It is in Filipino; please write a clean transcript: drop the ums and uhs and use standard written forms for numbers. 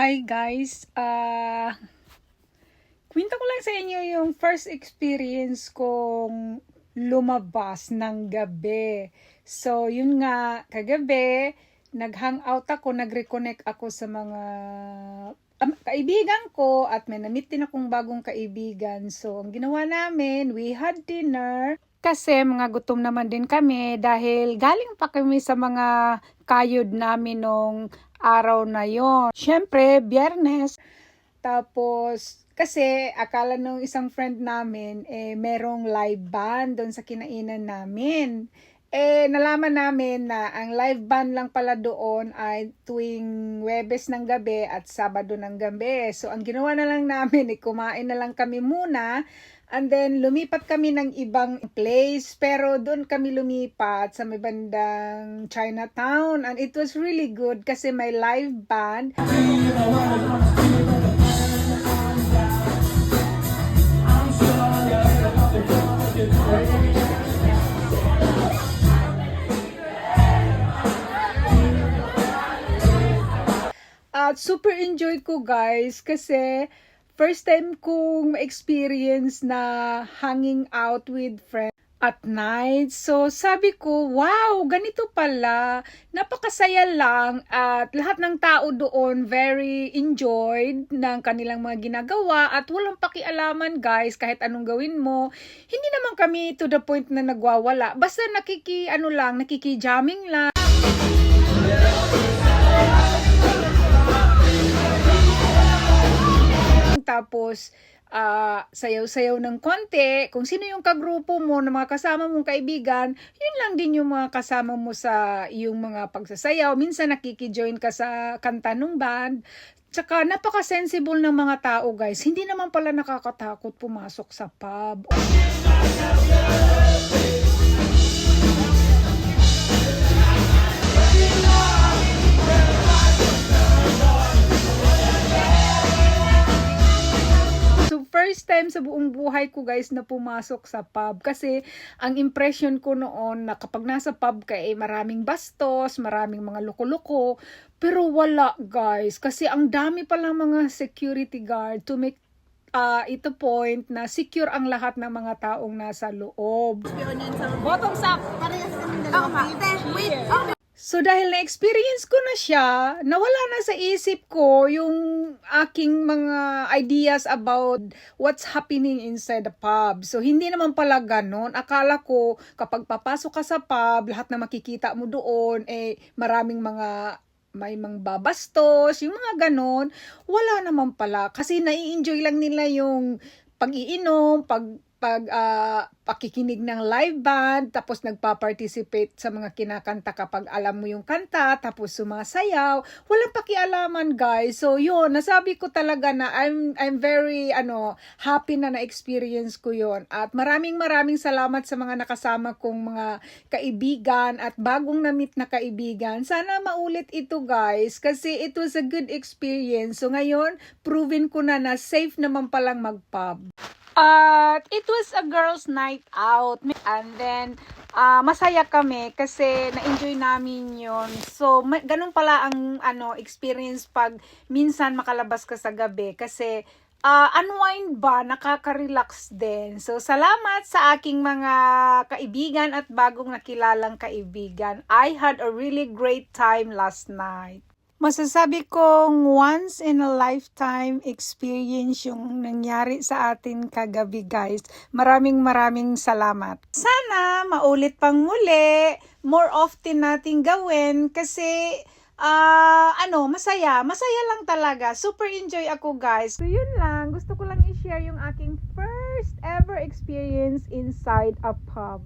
Hi guys, kwento ko lang sa inyo yung first experience kong lumabas ng gabi. So, yun nga, kagabi, nag-hangout ako, nag-reconnect ako sa mga kaibigan ko at may na-meet din akong bagong kaibigan. So, ang ginawa namin, we had dinner. Kasi mga gutom naman din kami dahil galing pa kami sa mga kayod namin nung araw na yon. Siyempre, Biyernes. Tapos, kasi akala nung isang friend namin, merong live band doon sa kinainan namin. Nalaman namin na ang live band lang pala doon ay tuwing Huwebes ng gabi at Sabado ng gabi. So, ang ginawa na lang namin, kumain na lang kami muna. And then, lumipat kami ng ibang place. Pero doon kami lumipat sa may bandang Chinatown. And it was really good kasi may live band. At super enjoy ko guys kasi first time kong ma-experience na hanging out with friends at night. So sabi ko, wow, ganito pala. Napakasaya lang at lahat ng tao doon very enjoyed ng kanilang mga ginagawa at walang pakialaman guys kahit anong gawin mo. Hindi naman kami to the point na nagwawala. Basta nakiki-jamming lang. Tapos, sayaw-sayaw ng konti. Kung sino yung kagrupo mo, ng mga kasama mong kaibigan, yun lang din yung mga kasama mo sa yung mga pagsasayaw. Minsan nakiki-join ka sa kanta ng band. Tsaka napaka-sensible ng mga tao guys. Hindi naman pala nakakatakot pumasok sa pub. First time sa buong buhay ko guys na pumasok sa pub kasi ang impression ko noon na kapag nasa pub ka maraming bastos, maraming mga loko-loko, pero wala guys kasi ang dami palang mga security guard to make ito point na secure ang lahat ng mga taong nasa loob. Bottoms up! Parehas kami dalawa. Wait! So dahil na-experience ko na siya, nawala na sa isip ko yung aking mga ideas about what's happening inside the pub. So hindi naman pala ganon. Akala ko kapag papasok ka sa pub, lahat na makikita mo doon, maraming may mga babastos, yung mga ganon. Wala naman pala. Kasi nai-enjoy lang nila yung pag-iinom, pakikinig ng live band, tapos nagpa-participate sa mga kinakanta kapag alam mo yung kanta, tapos sumasayaw. Walang pakialaman guys. So yun, nasabi ko talaga na I'm very happy na na-experience ko yun. At maraming salamat sa mga nakasama kong mga kaibigan at bagong na-meet na kaibigan. Sana maulit ito guys kasi it was a good experience. So ngayon, proven ko na safe naman palang mag-pub. At it was a girls' night out. And then, masaya kami kasi na-enjoy namin yon. So, ganun pala ang experience pag minsan makalabas ka sa gabi. Kasi, unwind ba, nakaka-relax din. So, salamat sa aking mga kaibigan at bagong nakilalang kaibigan. I had a really great time last night. Masasabi kong once in a lifetime experience yung nangyari sa atin kagabi guys. Maraming salamat. Sana maulit pang muli. More often natin gawin kasi masaya. Masaya lang talaga. Super enjoy ako guys. So yun lang. Gusto ko lang i-share yung aking first ever experience inside a pub.